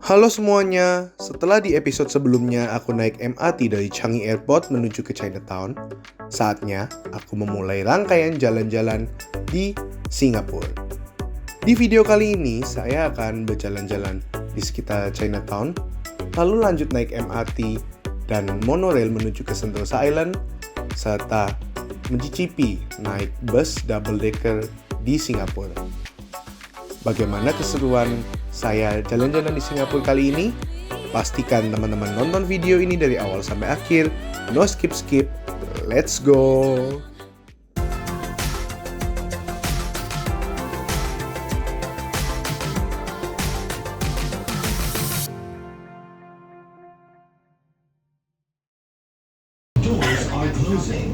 Halo semuanya, setelah di episode sebelumnya aku naik MRT dari Changi Airport menuju ke Chinatown, saatnya aku memulai rangkaian jalan-jalan di Singapura. Di video kali ini, saya akan berjalan-jalan di sekitar Chinatown, lalu lanjut naik MRT dan monorail menuju ke Sentosa Island, serta mencicipi naik bus double decker di Singapura. Bagaimana keseruan saya jalan-jalan di Singapura kali ini? Pastikan teman-teman nonton video ini dari awal sampai akhir. No skip-skip. Let's go! Doors are closing.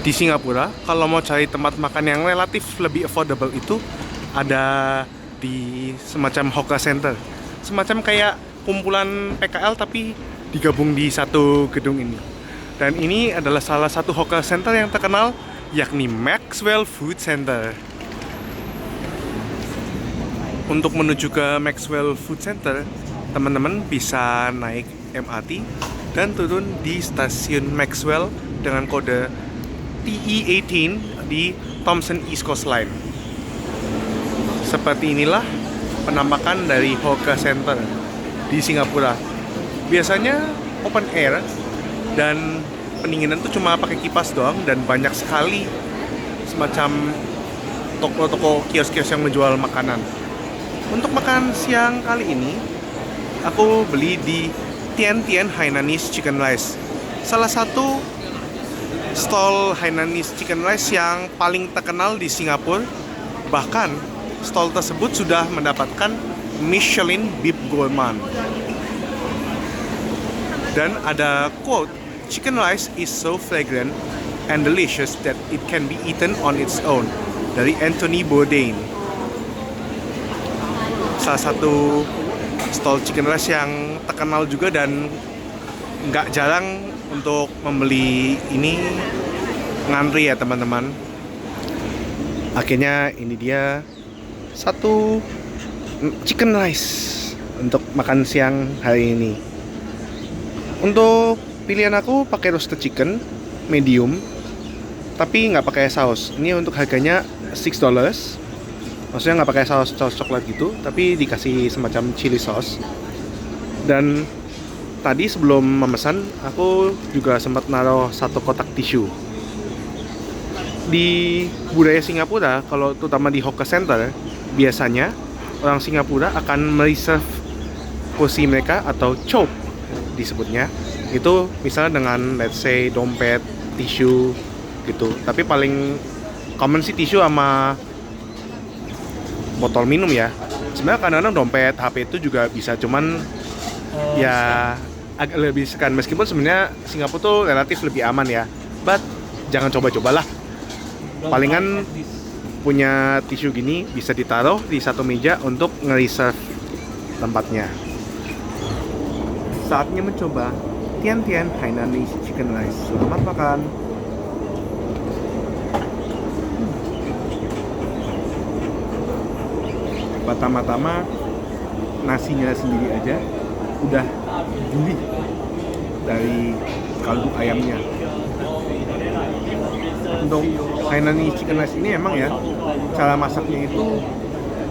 Di Singapura, kalau mau cari tempat makan yang relatif lebih affordable itu ada di semacam hawker center. Semacam kayak kumpulan PKL tapi digabung di satu gedung ini. Dan ini adalah salah satu hawker center yang terkenal, yakni Maxwell Food Center. Untuk menuju ke Maxwell Food Center, teman-teman bisa naik MRT dan turun di stasiun Maxwell dengan kode TE18 di Thomson East Coast Line. Seperti inilah penampakan dari hawker center di Singapura. Biasanya open air dan pendinginan tuh cuma pakai kipas doang, dan banyak sekali semacam toko-toko kios-kios yang menjual makanan. Untuk makan siang kali ini, aku beli di Tian Tian Hainanese Chicken Rice, salah satu stall Hainanese Chicken Rice yang paling terkenal di Singapura. Bahkan, stall tersebut sudah mendapatkan Michelin Bib Gourmand. Dan ada quote, "Chicken rice is so fragrant and delicious that it can be eaten on its own," dari Anthony Bourdain. Salah satu stall chicken rice yang terkenal juga, dan nggak jarang untuk membeli ini ngantri ya teman-teman. Akhirnya ini dia satu chicken rice untuk makan siang hari ini. Untuk pilihan aku pakai roasted chicken medium, tapi nggak pakai saus. Ini untuk harganya $6. Maksudnya nggak pakai saus coklat gitu, tapi dikasih semacam chili sauce. Dan tadi sebelum memesan, aku juga sempat naruh satu kotak tisu. Di budaya Singapura, kalau terutama di hawker center, biasanya orang Singapura akan mereserve kursi mereka atau chop disebutnya. Itu misalnya dengan let's say dompet, tisu gitu. Tapi paling common sih tisu sama botol minum ya. Sebenarnya kadang-kadang dompet, HP itu juga bisa, cuman ya agak lebih sekan, meskipun sebenarnya Singapura tuh relatif lebih aman ya, but jangan coba-cobalah. Palingan punya tisu gini bisa ditaruh di satu meja untuk nge-reserve tempatnya. Saatnya mencoba Tian Tian Hainanese Chicken Rice. Selamat makan. Pertama-tama nasinya sendiri aja udah gurih dari kaldu ayamnya. Untuk Hainanese Chicken Rice ini emang ya, cara masaknya itu,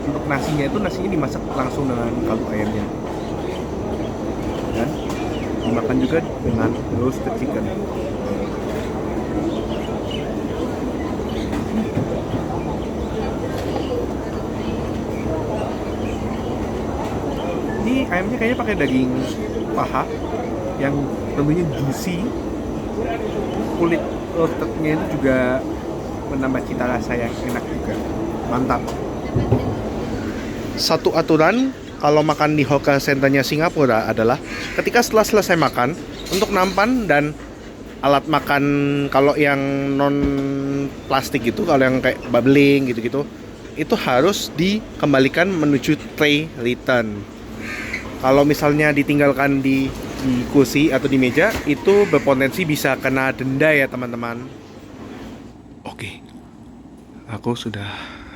untuk nasinya dimasak langsung dengan kaldu ayamnya, dan dimakan juga dengan roasted chicken. Ini ayamnya kayaknya pakai daging paha yang tentunya juicy. Kulit roastednya itu juga menambah cita rasa yang enak juga. Mantap. Satu aturan kalau makan di hawker centernya Singapura adalah ketika setelah selesai makan, untuk nampan dan alat makan kalau yang non plastik gitu, kalau yang kayak bubbling gitu-gitu, itu harus dikembalikan menuju tray return. Kalau misalnya ditinggalkan di kursi atau di meja, itu berpotensi bisa kena denda ya teman-teman. Oke, aku sudah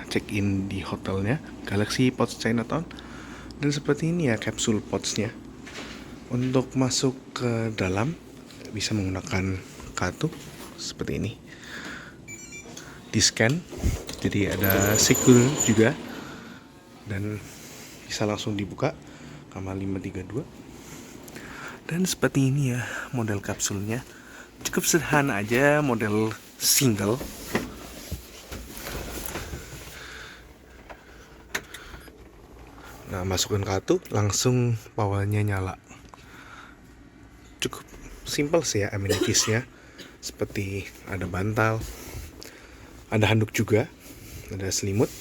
check-in di hotelnya Galaxy Pods Chinatown. Dan seperti ini ya kapsul podsnya. Untuk masuk ke dalam bisa menggunakan kartu seperti ini. Di scan, jadi ada secure juga. Dan bisa langsung dibuka kamar 532. Dan seperti ini ya model kapsulnya. Cukup sederhana aja, model single. Nah, masukkan kartu, langsung powernya nyala. Cukup simple sih ya amenitiesnya. Seperti ada bantal, ada handuk juga, ada selimut,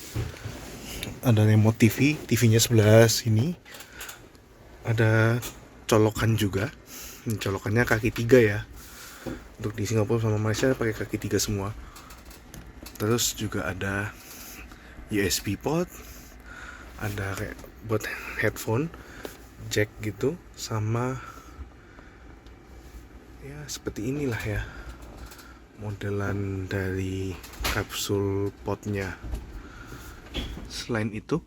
ada remote TV, TV-nya sebelah sini. Ada colokan juga. Ini colokannya kaki 3 ya. Untuk di Singapura sama Malaysia pakai kaki 3 semua. Terus juga ada USB port, ada kayak buat headphone, jack gitu, sama ya seperti inilah ya modelan dari kapsul potnya. Selain itu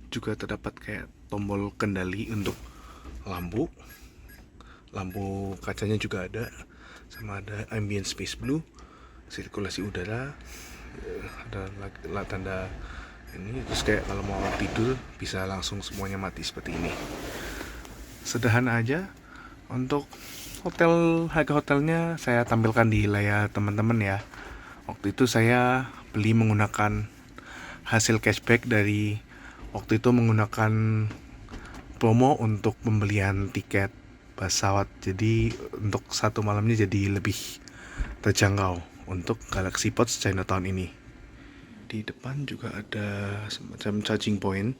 juga terdapat kayak tombol kendali untuk lampu kacanya juga ada, sama ada ambient space blue, sirkulasi udara, ada tanda ini. Terus kayak kalau mau tidur bisa langsung semuanya mati seperti ini. Sederhana aja. Untuk harga hotelnya saya tampilkan di layar teman-teman ya. Waktu itu saya beli menggunakan hasil cashback dari waktu itu menggunakan promo untuk pembelian tiket pesawat. Jadi untuk satu malamnya jadi lebih terjangkau untuk Galaxy Pods Chinatown ini. Di depan juga ada semacam charging point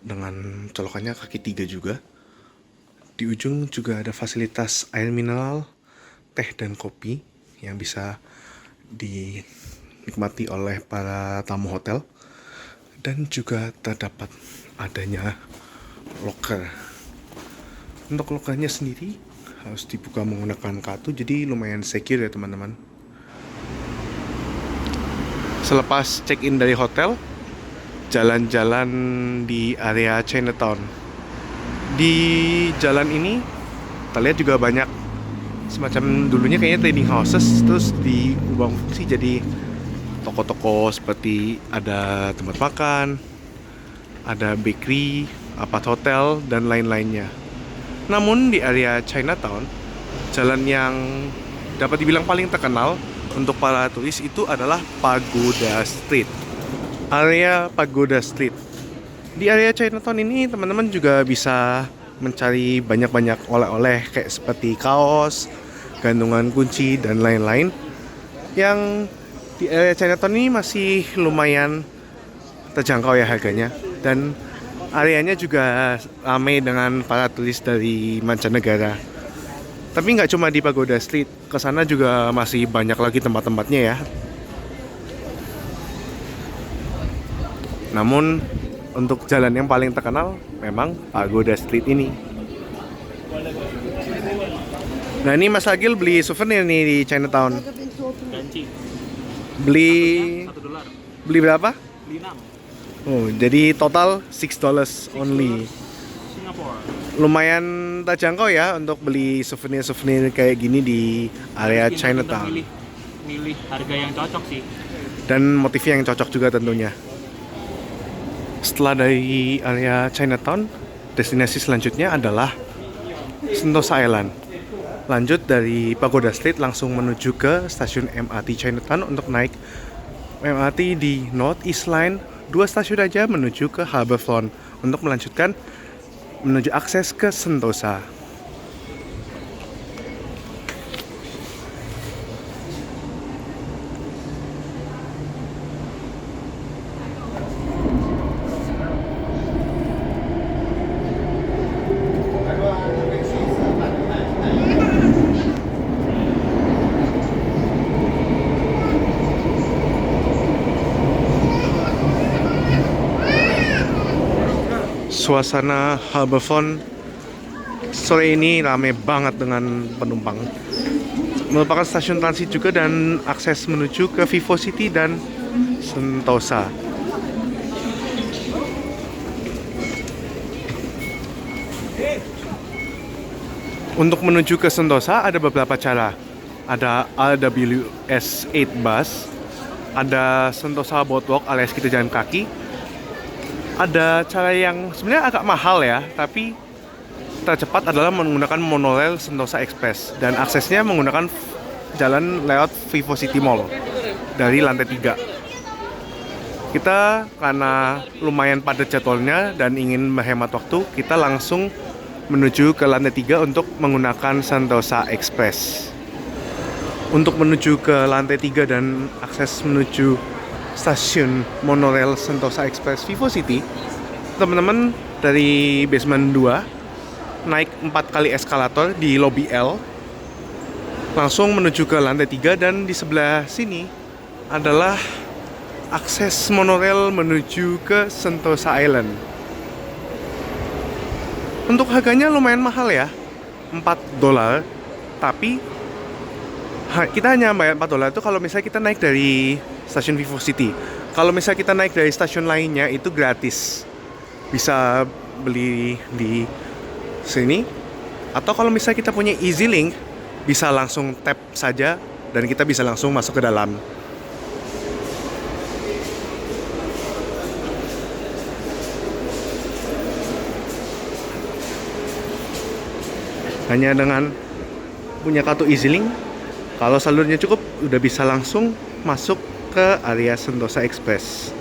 dengan colokannya kaki 3 juga. Di ujung juga ada fasilitas air mineral, teh dan kopi yang bisa dinikmati oleh para tamu hotel. Dan juga terdapat adanya locker. Untuk lockernya sendiri harus dibuka menggunakan kartu, jadi lumayan secure ya teman-teman. Selepas check-in dari hotel, jalan-jalan di area Chinatown. Di jalan ini kita lihat juga banyak semacam dulunya kayaknya trading houses, terus diubah fungsi jadi toko-toko, seperti ada tempat makan, ada bakery, apart hotel, dan lain-lainnya. Namun di area Chinatown, jalan yang dapat dibilang paling terkenal untuk para turis itu adalah Pagoda Street. Area Pagoda Street. Di area Chinatown ini teman-teman juga bisa mencari banyak-banyak oleh-oleh kayak seperti kaos, gantungan kunci, dan lain-lain. Yang di area Chinatown ini masih lumayan terjangkau ya harganya. Dan areanya juga ramai dengan para turis dari mancanegara. Tapi nggak cuma di Pagoda Street, kesana juga masih banyak lagi tempat-tempatnya ya. Namun untuk jalan yang paling terkenal memang Pagoda Street ini. Nah, ini Mas Agil beli souvenir nih di Chinatown. Beli $1. beli berapa? Beli 6. Oh, jadi total $6 only. Singapura. Lumayan terjangkau ya untuk beli souvenir-souvenir kayak gini di area Chinatown. Milih harga yang cocok sih. Dan motifnya yang cocok juga tentunya. Setelah dari area Chinatown, destinasi selanjutnya adalah Sentosa Island. Lanjut dari Pagoda Street langsung menuju ke stasiun MRT Chinatown untuk naik MRT di North East Line. 2 stasiun aja menuju ke Harbourfront untuk melanjutkan menuju akses ke Sentosa. Suasana Harbourfront sore ini rame banget dengan penumpang. merupakan stasiun transit juga dan akses menuju ke Vivo City dan Sentosa. Untuk menuju ke Sentosa ada beberapa cara. Ada AWS 8 bus, ada Sentosa Boardwalk alias kita jalan kaki. Ada cara yang sebenarnya agak mahal ya, tapi tercepat adalah menggunakan monorail Sentosa Express dan aksesnya menggunakan jalan lewat Vivo City Mall dari lantai 3. Kita karena lumayan padat jadwalnya dan ingin menghemat waktu, kita langsung menuju ke lantai 3 untuk menggunakan Sentosa Express. Untuk menuju ke lantai 3 dan akses menuju stasiun monorail Sentosa Express Vivo City, teman-teman dari basement 2 naik 4 kali eskalator di lobby L, langsung menuju ke lantai 3, dan di sebelah sini adalah akses monorail menuju ke Sentosa Island. Untuk harganya lumayan mahal ya, $4, tapi kita hanya bayar $4 itu kalau misalnya kita naik dari stasiun Vivo City. Kalau misalnya kita naik dari stasiun lainnya itu gratis, bisa beli di sini, atau kalau misalnya kita punya EasyLink bisa langsung tap saja dan kita bisa langsung masuk ke dalam. Hanya dengan punya kartu EasyLink, kalau salurnya cukup udah bisa langsung masuk ke area Sentosa Express.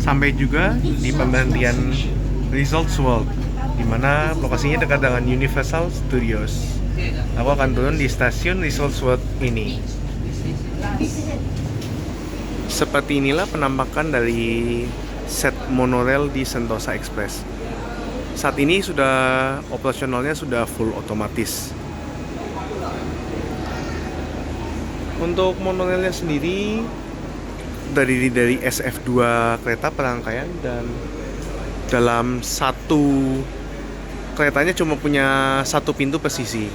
Sampai juga di pemberhentian Resorts World, di mana lokasinya dekat dengan Universal Studios. Aku akan turun di stasiun Resorts World ini. Seperti inilah penampakan dari set monorail di Sentosa Express. Saat ini sudah operasionalnya sudah full otomatis. Untuk monorailnya sendiri terdiri dari SF2 kereta perangkaian, dan dalam satu keretanya cuma punya satu pintu per sisi.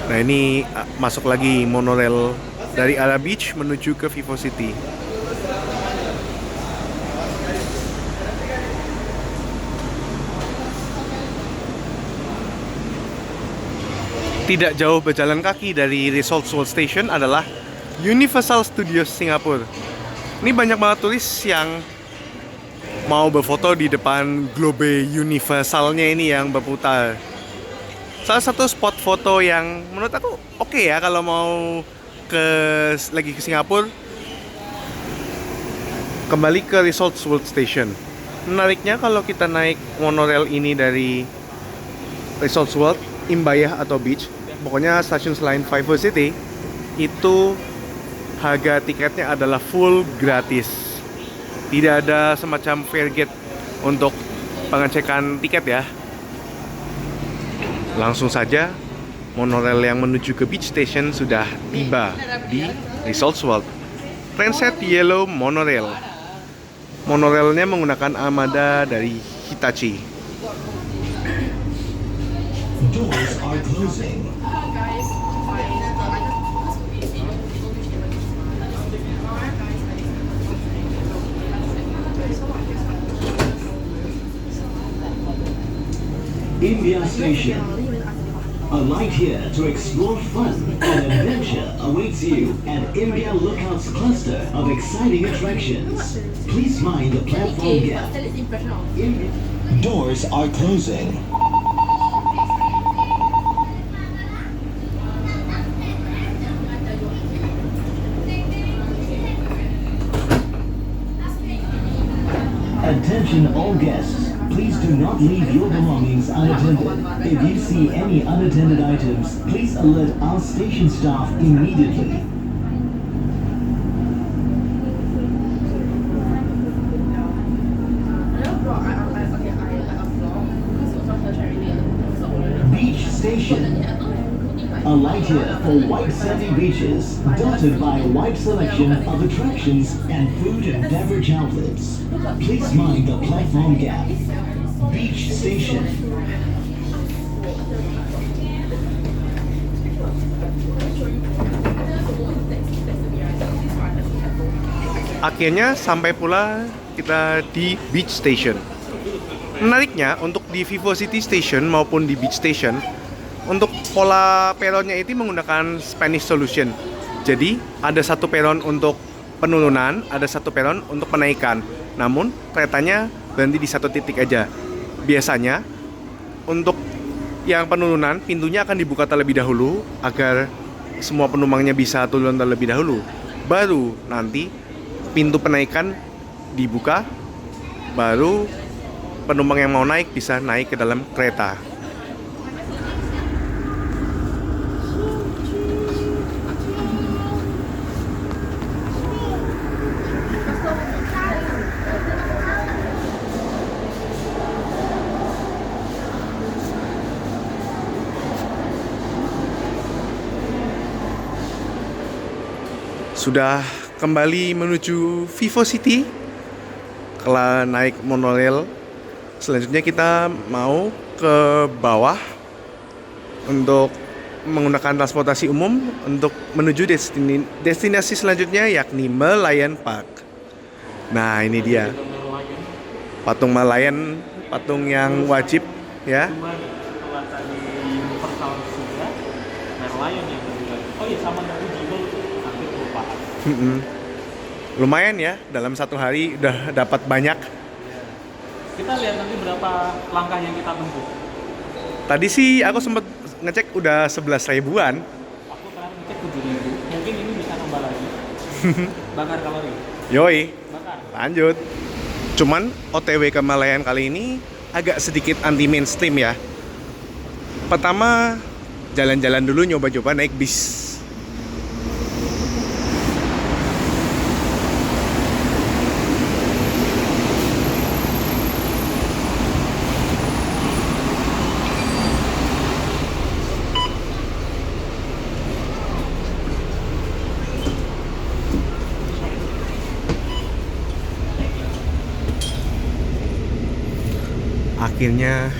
Nah ini masuk lagi monorail dari Ala Beach menuju ke Vivocity. Tidak jauh berjalan kaki dari Resorts World Station adalah Universal Studios Singapura. Ini banyak banget turis yang mau berfoto di depan globe universalnya ini yang berputar. Salah satu spot foto yang menurut aku oke ya kalau mau lagi ke Singapura, kembali ke Resorts World Station. Menariknya kalau kita naik monorail ini dari Resorts World, Imbayah atau Beach, pokoknya stasiun selain Vivocity, itu harga tiketnya adalah full gratis. Tidak ada semacam fare gate untuk pengecekan tiket ya. Langsung saja monorail yang menuju ke Beach Station sudah tiba di Resorts World. Transit Yellow Monorail. Monorailnya menggunakan armada dari Hitachi. Doors are closing. India Station. Alight here to explore fun and adventure awaits you at India Lookouts cluster of exciting attractions. Please mind the platform gap. Doors are closing. Attention all guests, please do not leave your belongings unattended. If you see any unattended items, please alert our station staff immediately. Beach Station. Alight here for white sandy beaches, dotted by a wide selection of attractions and food and beverage outlets. Please mind the platform gap. Beach Station. Akhirnya sampai pula kita di Beach Station. Menariknya untuk di Vivocity Station maupun di Beach Station, untuk pola peronnya itu menggunakan Spanish Solution. Jadi ada satu peron untuk penurunan, ada satu peron untuk penaikan. Namun keretanya berhenti di satu titik aja. Biasanya untuk yang penurunan pintunya akan dibuka terlebih dahulu agar semua penumpangnya bisa turun terlebih dahulu. Baru nanti pintu penaikan dibuka, baru penumpang yang mau naik bisa naik ke dalam kereta. Sudah kembali menuju Vivocity. Setelah naik monorail, selanjutnya kita mau ke bawah untuk menggunakan transportasi umum untuk menuju destinasi selanjutnya, yakni Merlion Park. Nah ini dia patung Merlion, patung yang wajib ya. Cuma setelah tadi Universal sudah, Merlion yang kedua. Oh iya, sama dari Jibel hampir kelupaan. Lumayan ya, dalam satu hari udah dapat banyak. Kita lihat nanti berapa langkah yang kita tempuh. Tadi sih aku sempat ngecek udah 11 ribuan. Aku terakhir ngecek 7.000. Mungkin ini bisa nambah lagi. Bakar kalori. Yoi, Bakar. lanjut. Cuman OTW ke Merlion kali ini agak sedikit anti mainstream ya. Pertama, jalan-jalan dulu, nyoba-nyoba naik bis. Akhirnya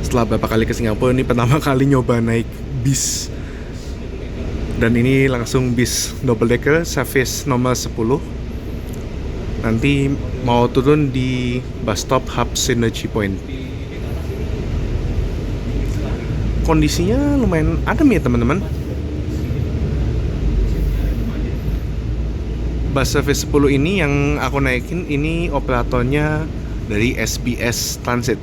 setelah beberapa kali ke Singapura, ini pertama kali nyoba naik bis. Dan ini langsung bis double decker service nomor 10. Nanti mau turun di bus stop Hub Synergy Point. Kondisinya lumayan adem ya teman-teman. Bus service 10 ini yang aku naikin, ini operatornya dari SBS Transit.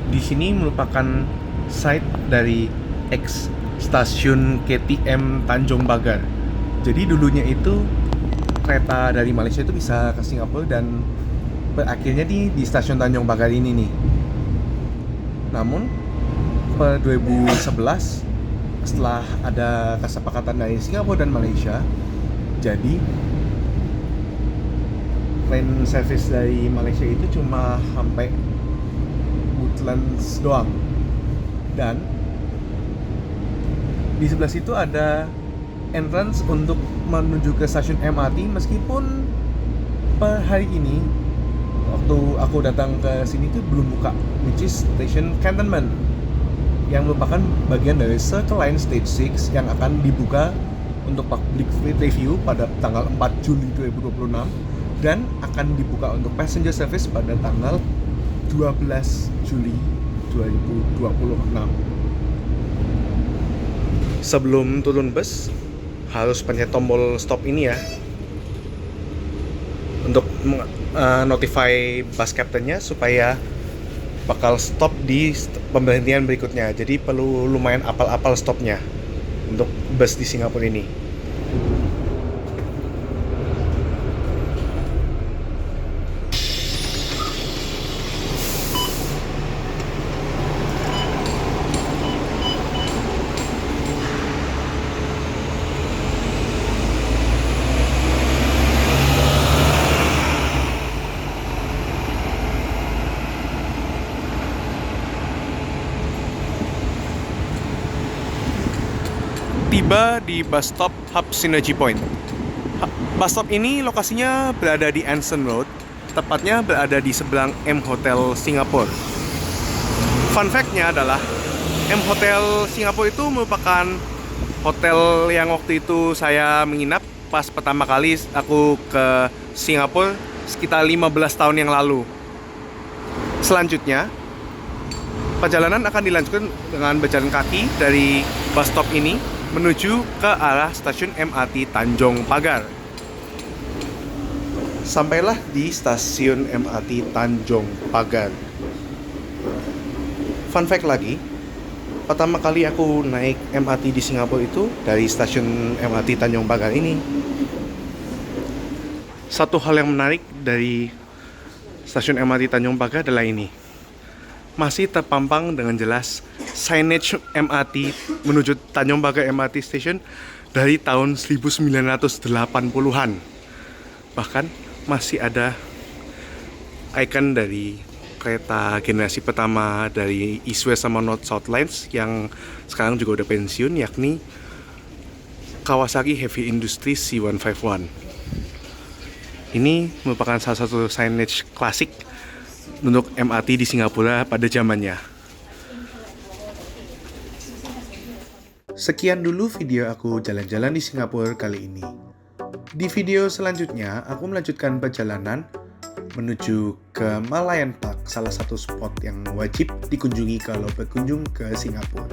Di sini merupakan site dari ex stasiun KTM Tanjung Pagar. Jadi dulunya itu kereta dari Malaysia itu bisa ke Singapura dan berakhirnya di stasiun Tanjung Pagar ini nih. Namun pada 2011 setelah ada kesepakatan dari Singapura dan Malaysia, jadi train service dari Malaysia itu cuma sampai Woodlands doang. Dan di sebelah situ ada entrance untuk menuju ke stasiun MRT, meskipun per hari ini waktu aku datang ke sini tuh belum buka, which is Station Cantonment, yang merupakan bagian dari Circle Line Stage 6 yang akan dibuka untuk public review pada tanggal 4 Juli 2026 dan akan dibuka untuk passenger service pada tanggal 12 Juli 2026. Sebelum turun bus, harus pencet tombol stop ini ya, untuk notify bus captain-nya supaya bakal stop di pemberhentian berikutnya. Jadi perlu lumayan apal-apal stopnya untuk bus di Singapura ini. Tiba di bus stop Hub Synergy Point. Bus stop ini lokasinya berada di Anson Road, tepatnya berada di seberang M Hotel Singapura. Fun fact-nya adalah M Hotel Singapura itu merupakan hotel yang waktu itu saya menginap pas pertama kali aku ke Singapura sekitar 15 tahun yang lalu. Selanjutnya, perjalanan akan dilanjutkan dengan berjalan kaki dari bus stop ini menuju ke arah stasiun MRT Tanjung Pagar. Sampailah di stasiun MRT Tanjung Pagar. Fun fact lagi, pertama kali aku naik MRT di Singapura itu dari stasiun MRT Tanjung Pagar ini. Satu hal yang menarik dari stasiun MRT Tanjung Pagar adalah ini. Masih terpampang dengan jelas signage MRT menuju Tanjung Pagar MRT Station dari tahun 1980-an. Bahkan masih ada icon dari kereta generasi pertama dari East West sama North South Lines yang sekarang juga udah pensiun, yakni Kawasaki Heavy Industries C151. Ini merupakan salah satu signage klasik untuk MRT di Singapura pada zamannya. Sekian dulu video aku jalan-jalan di Singapura kali ini. Di video selanjutnya, aku melanjutkan perjalanan menuju ke Malayan Park, salah satu spot yang wajib dikunjungi kalau berkunjung ke Singapura.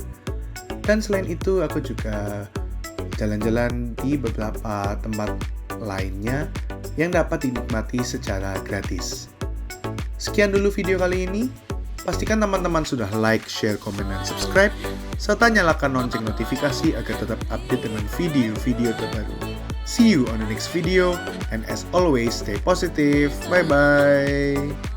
Dan selain itu, aku juga jalan-jalan di beberapa tempat lainnya yang dapat dinikmati secara gratis. Sekian dulu video kali ini. Pastikan teman-teman sudah like, share, komen, dan subscribe, serta nyalakan lonceng notifikasi agar tetap update dengan video-video terbaru. See you on the next video, and as always, stay positive. Bye-bye.